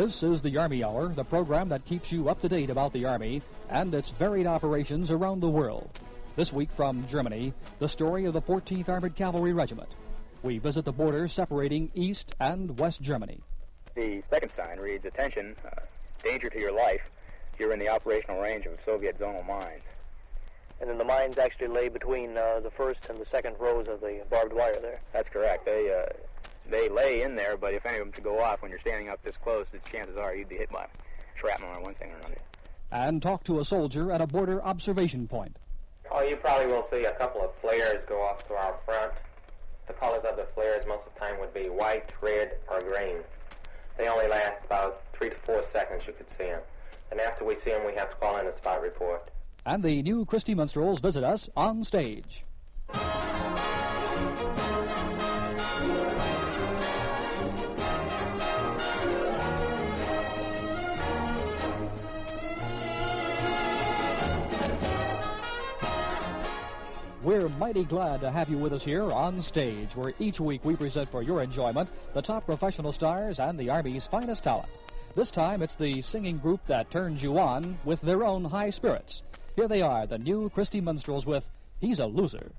This is the Army Hour, the program that keeps you up to date about the Army and its varied operations around the world. This week from Germany, the story of the 14th Armored Cavalry Regiment. We visit the border separating East and West Germany. The second sign reads, attention, danger to your life. You're in the operational range of Soviet zonal mines. And then the mines actually lay between the first and the second rows of the barbed wire there. That's correct. They lay in there, but if any of them should go off when you're standing up this close, the chances are you'd be hit by shrapnel or one thing or another. And talk to a soldier at a border observation point. Oh, you probably will see a couple of flares go off to our front. The colors of the flares most of the time would be white, red, or green. They only last about 3 to 4 seconds, you could see them. And after we see them, we have to call in a spot report. And the new Christie Minstrels visit us on stage. We're mighty glad to have you with us here on stage, where each week we present for your enjoyment the top professional stars and the Army's finest talent. This time it's the singing group that turns you on with their own high spirits. Here they are, the new Christie Minstrels with He's a Loser.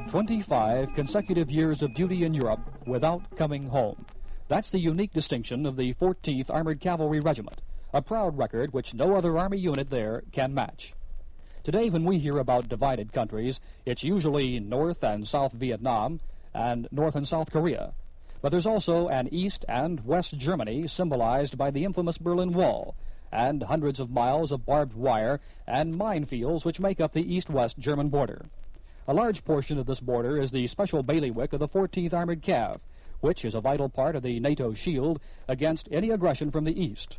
"25 consecutive years of duty in Europe without coming home. That's the unique distinction of the 14th Armored Cavalry Regiment, a proud record which no other Army unit there can match. Today, when we hear about divided countries, it's usually North and South Vietnam and North and South Korea. But there's also an East and West Germany symbolized by the infamous Berlin Wall and hundreds of miles of barbed wire and minefields which make up the East-West German border. A large portion of this border is the special bailiwick of the 14th Armored Cav, which is a vital part of the NATO shield against any aggression from the East.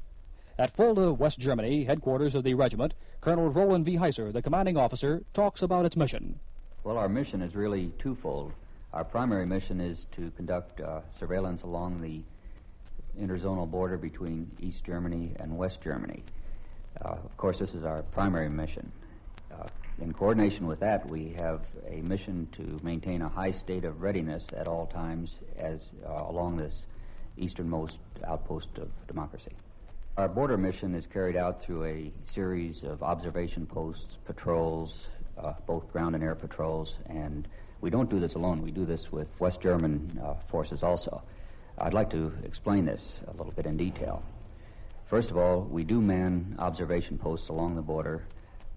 At Fulda, West Germany, headquarters of the regiment, Colonel Roland V. Heiser, the commanding officer, talks about its mission. Well, our mission is really twofold. Our primary mission is to conduct surveillance along the interzonal border between East Germany and West Germany. Of course, this is our primary mission. In coordination with that, we have a mission to maintain a high state of readiness at all times as along this easternmost outpost of democracy. Our border mission is carried out through a series of observation posts, patrols, both ground and air patrols, and we don't do this alone. We do this with West German forces also. I'd like to explain this a little bit in detail. First of all, we do man observation posts along the border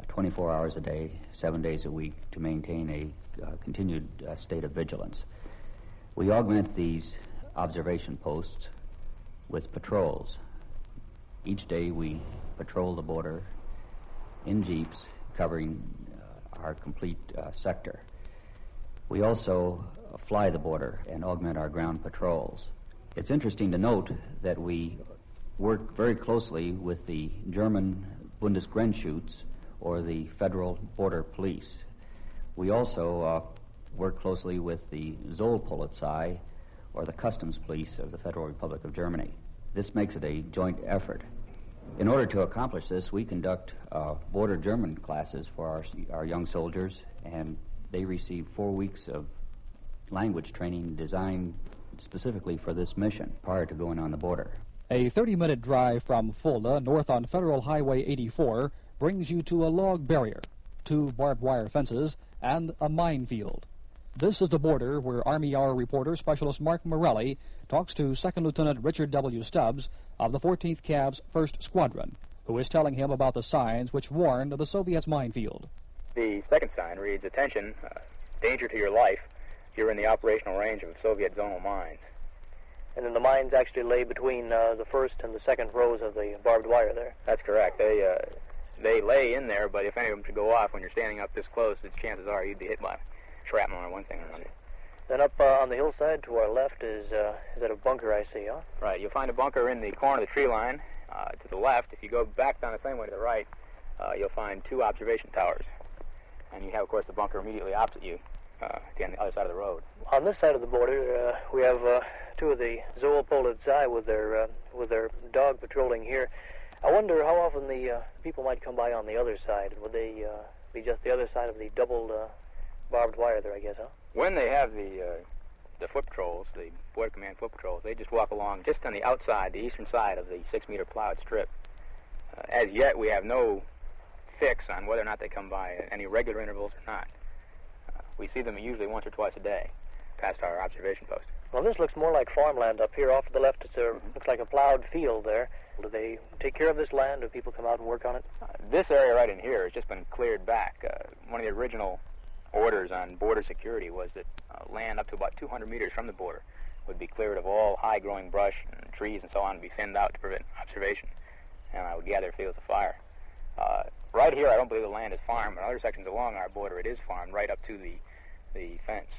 24 hours a day, 7 days a week, to maintain a continued state of vigilance. We augment these observation posts with patrols. Each day we patrol the border in jeeps covering our complete sector. We also fly the border and augment our ground patrols. It's interesting to note that we work very closely with the German Bundesgrenzschutz, or the Federal Border Police. We also work closely with the Zollpolizei, or the Customs Police of the Federal Republic of Germany. This makes it a joint effort. In order to accomplish this, we conduct border German classes for our young soldiers, and they receive 4 weeks of language training designed specifically for this mission prior to going on the border. A 30-minute drive from Fulda, north on Federal Highway 84, brings you to a log barrier, 2 barbed wire fences, and a minefield. This is the border where Army Hour reporter Specialist Mark Morelli talks to Second Lieutenant Richard W. Stubbs of the 14th Cav's 1st Squadron, who is telling him about the signs which warn of the Soviets' minefield. The second sign reads, "Attention, danger to your life. You're in the operational range of Soviet zonal mines." And then the mines actually lay between the first and the second rows of the barbed wire there. That's correct. They lay in there, but if any of them should go off when you're standing up this close, the chances are you'd be hit by shrapnel or one thing or another. Then up on the hillside to our left is that a bunker I see, huh? Right. You'll find a bunker in the corner of the tree line. To the left, if you go back down the same way to the right, you'll find 2 observation towers. And you have, of course, the bunker immediately opposite you, on the other side of the road. On this side of the border, we have 2 of the Zollpolizei with their dog patrolling here. I wonder how often the people might come by on the other side. Would they be just the other side of the doubled barbed wire there, I guess, huh? When they have the foot patrols, the Border Command foot patrols, they just walk along just on the outside, the eastern side of the 6-meter plowed strip. As yet, we have no fix on whether or not they come by at any regular intervals or not. We see them usually once or twice a day past our observation post. Well, this looks more like farmland up here. Off to the left, looks like a plowed field there. Do they take care of this land? Do people come out and work on it? This area right in here has just been cleared back. One of the original orders on border security was that land up to about 200 meters from the border would be cleared of all high-growing brush and trees and so on, and be thinned out to prevent observation, and I would gather fields of fire. Right here, I don't believe the land is farmed, but other sections along our border, it is farmed right up to the fence.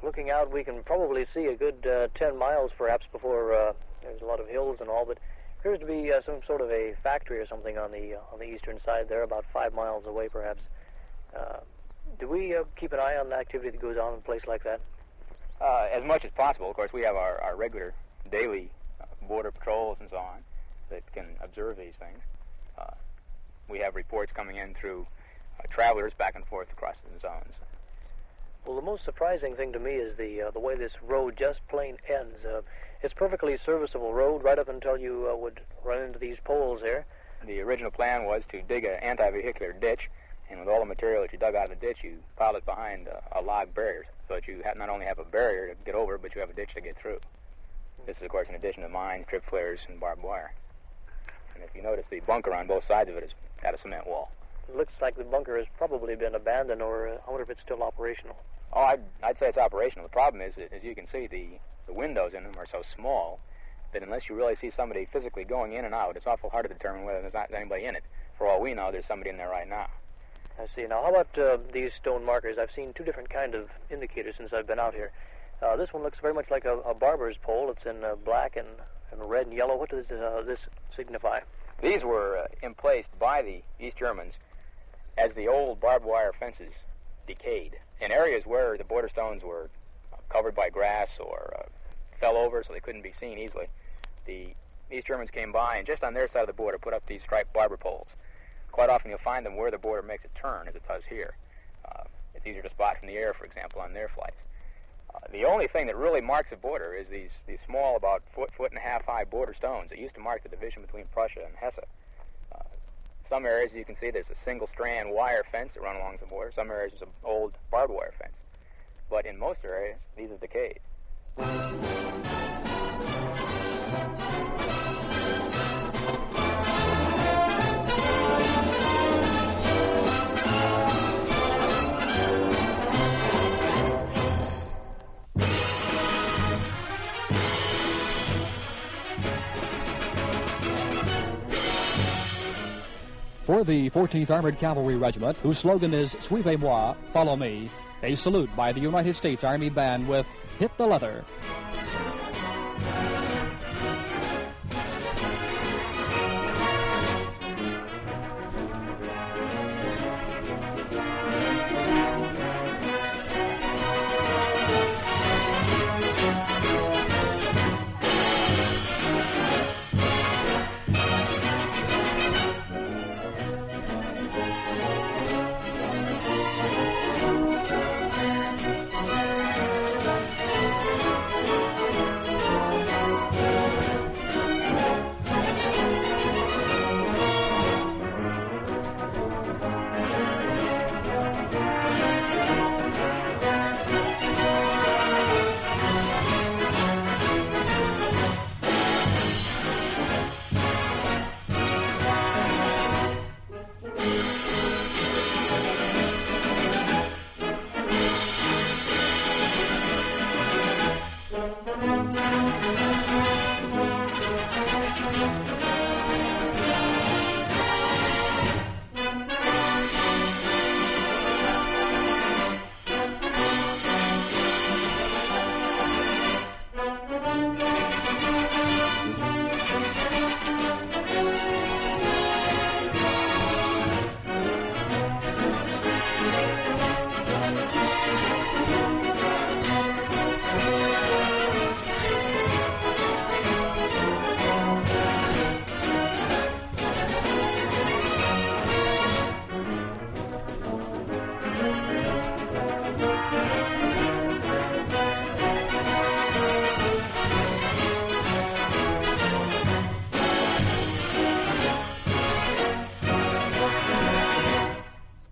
Looking out, we can probably see a good 10 miles, perhaps, before there's a lot of hills and all, but appears to be some sort of a factory or something on the eastern side there, about 5 miles away, perhaps. Do we keep an eye on the activity that goes on in a place like that? As much as possible. Of course, we have our regular daily border patrols and so on that can observe these things. We have reports coming in through travelers back and forth across the zones. Well, the most surprising thing to me is the way this road just plain ends. It's perfectly serviceable road right up until you would run into these poles here. The original plan was to dig an anti-vehicular ditch, and with all the material that you dug out of the ditch, you piled it behind a log barrier, so that you not only have a barrier to get over, but you have a ditch to get through. This is, of course, in addition to mines, trip flares, and barbed wire. And if you notice, the bunker on both sides of it has had a cement wall. It looks like the bunker has probably been abandoned, or I wonder if it's still operational. Oh, I'd say it's operational. The problem is, as you can see, the windows in them are so small that unless you really see somebody physically going in and out, it's awful hard to determine whether there's not anybody in it. For all we know, there's somebody in there right now. I see. Now, how about these stone markers? I've seen 2 different kind of indicators since I've been out here. This one looks very much like a barber's pole. It's in black and red and yellow. What does this signify? These were emplaced by the East Germans as the old barbed wire fences decayed. In areas where the border stones were covered by grass or fell over so they couldn't be seen easily, the East Germans came by and just on their side of the border put up these striped barber poles. Quite often you'll find them where the border makes a turn, as it does here. It's easier to spot from the air, for example, on their flights. The only thing that really marks a border is these small, about foot and a half high border stones that used to mark the division between Prussia and Hesse. Some areas, you can see, there's a single strand wire fence that run along the border. Some areas, there's an old barbed wire fence. But in most areas, these have decayed. For the 14th Armored Cavalry Regiment, whose slogan is Suivez-moi, follow me, a salute by the United States Army Band with Hit the Leather.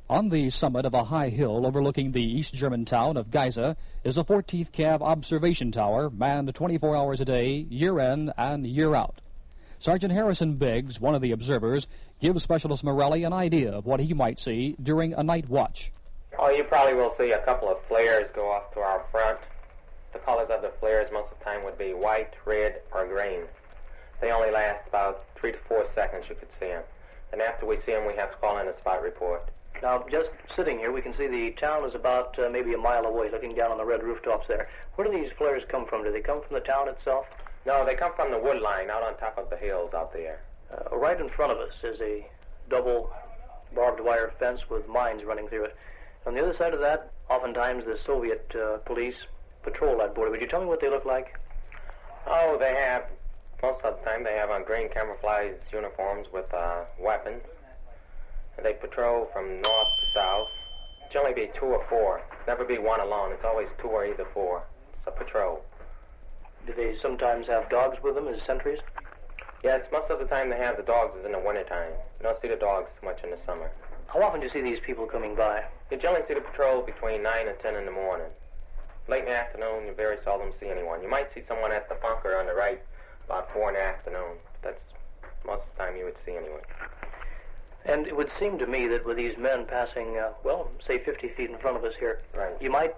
On the summit of a high hill overlooking the East German town of Geisa is a 14th Cav observation tower manned 24 hours a day, year in and year out. Sergeant Harrison Biggs, one of the observers, gives Specialist Morelli an idea of what he might see during a night watch. Oh, you probably will see a couple of flares go off to our front. The colors of the flares most of the time would be white, red, or green. They only last about 3 to 4 seconds, you could see them. And after we see them, we have to call in a spot report. Now, just sitting here, we can see the town is about maybe a mile away, looking down on the red rooftops there. Where do these flares come from? Do they come from the town itself? No, they come from the wood line out on top of the hills out there. Right in front of us is a double barbed wire fence with mines running through it. On the other side of that, oftentimes the Soviet police patrol that border. Would you tell me what they look like? Oh, they have, most of the time, they have on green camouflage uniforms with weapons. They patrol from north to south. It's only be 2 or 4. Never be one alone. It's always 2 or either 4. It's a patrol. Do they sometimes have dogs with them as sentries? Yeah, it's most of the time they have the dogs is in the wintertime. You don't see the dogs too much in the summer. How often do you see these people coming by? You generally see the patrol between 9 and 10 in the morning. Late in the afternoon, you very seldom see anyone. You might see someone at the bunker on the right about 4 in the afternoon. That's most of the time you would see anyone. And it would seem to me that with these men passing, say 50 feet in front of us here, right, you might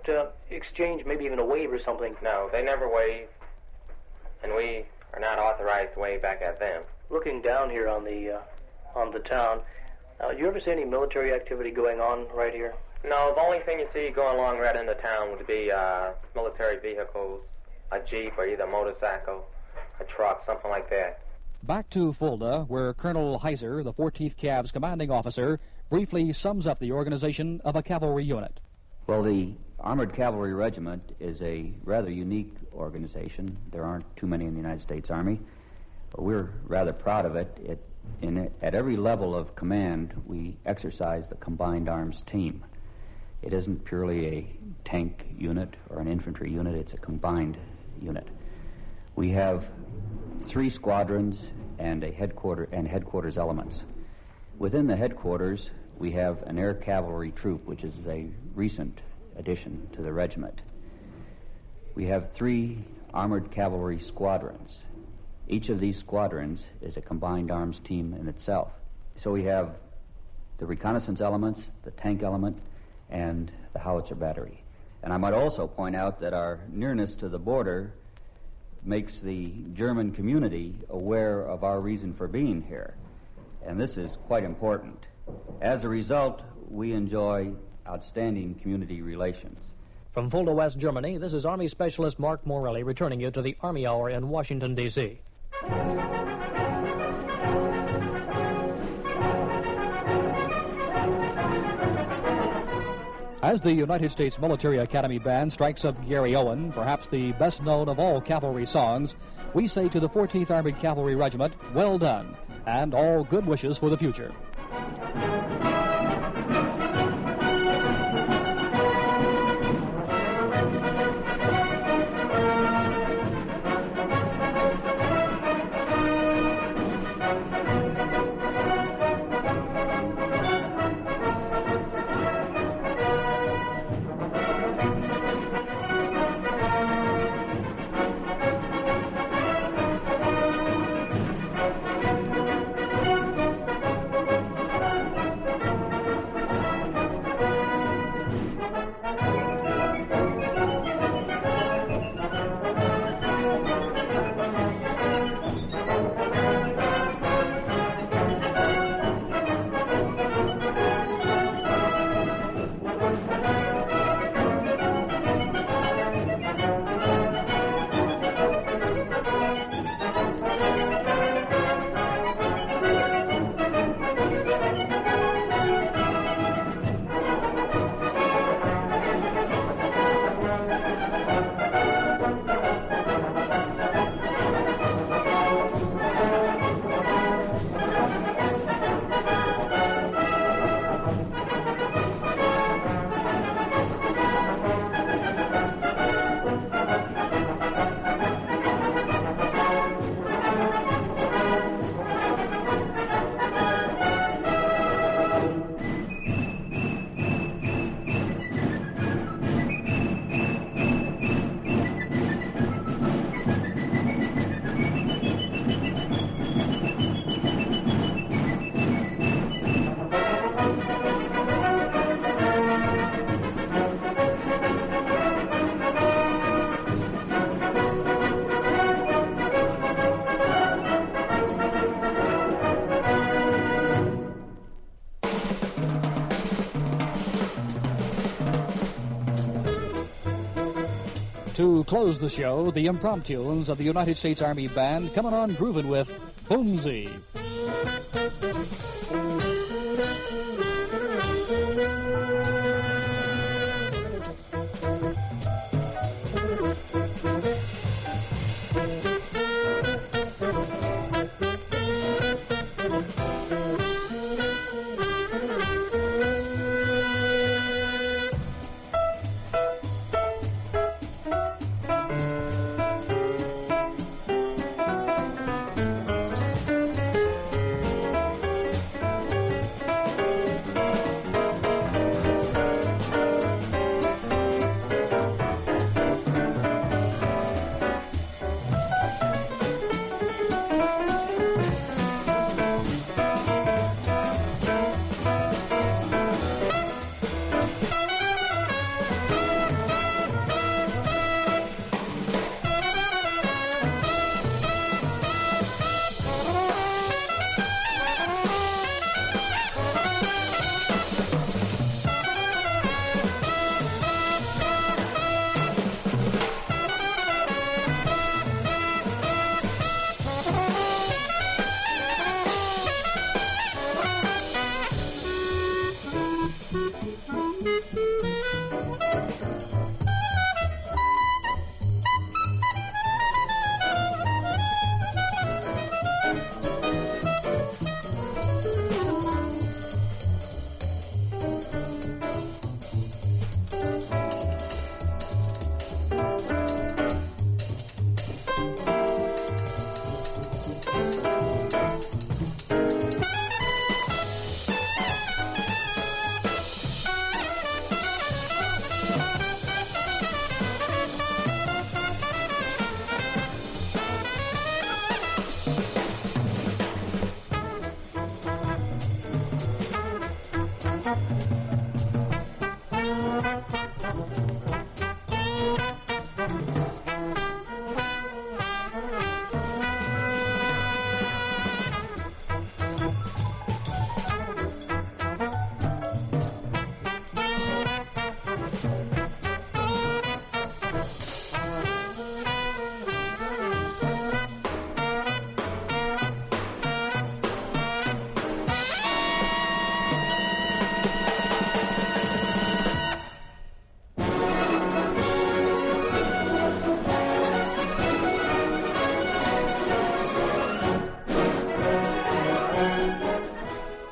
exchange maybe even a wave or something. No, they never wave, and we are not authorized to wave back at them. Looking down here on the town, do you ever see any military activity going on right here? No, the only thing you see going along right into town would be military vehicles, a jeep or either a motorcycle, a truck, something like that. Back to Fulda, where Colonel Heiser, the 14th Cav's commanding officer, briefly sums up the organization of a cavalry unit. Well, the Armored Cavalry Regiment is a rather unique organization. There aren't too many in the United States Army. We're rather proud of it. At every level of command, we exercise the combined arms team. It isn't purely a tank unit or an infantry unit. It's a combined unit. We have 3 squadrons and headquarters elements. Within the headquarters, we have an air cavalry troop, which is a recent addition to the regiment. We have 3 armored cavalry squadrons. Each of these squadrons is a combined arms team in itself. So we have the reconnaissance elements, the tank element, and the howitzer battery. And I might also point out that our nearness to the border makes the German community aware of our reason for being here. And this is quite important. As a result, we enjoy outstanding community relations. From Fulda, West Germany, this is Army Specialist Mark Morelli returning you to the Army Hour in Washington, D.C. As the United States Military Academy Band strikes up Gary Owen, perhaps the best known of all cavalry songs, we say to the 14th Armored Cavalry Regiment, well done, and all good wishes for the future. To close the show, the impromptus of the United States Army Band coming on grooving with Boomsy.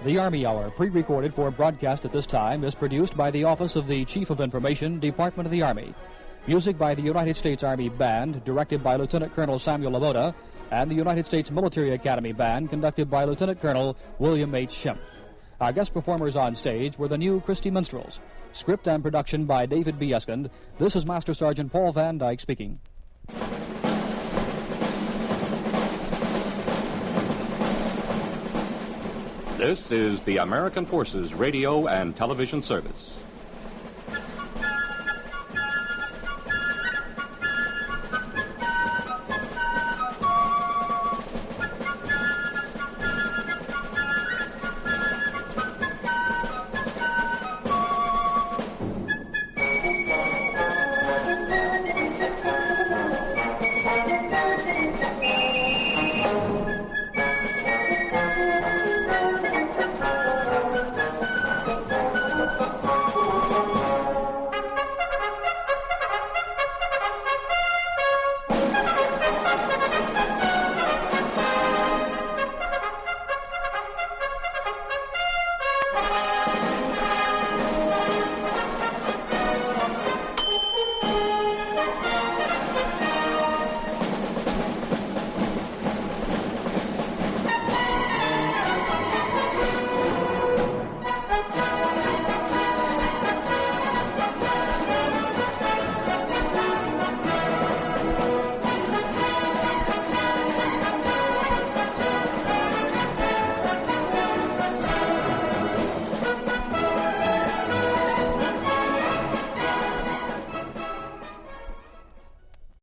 The Army Hour, pre-recorded for broadcast at this time, is produced by the Office of the Chief of Information, Department of the Army. Music by the United States Army Band, directed by Lieutenant Colonel Samuel Lamotta, and the United States Military Academy Band, conducted by Lieutenant Colonel William H. Schimpf. Our guest performers on stage were the New Christie Minstrels. Script and production by David B. Eskind. This is Master Sergeant Paul Van Dyke speaking. This is the American Forces Radio and Television Service.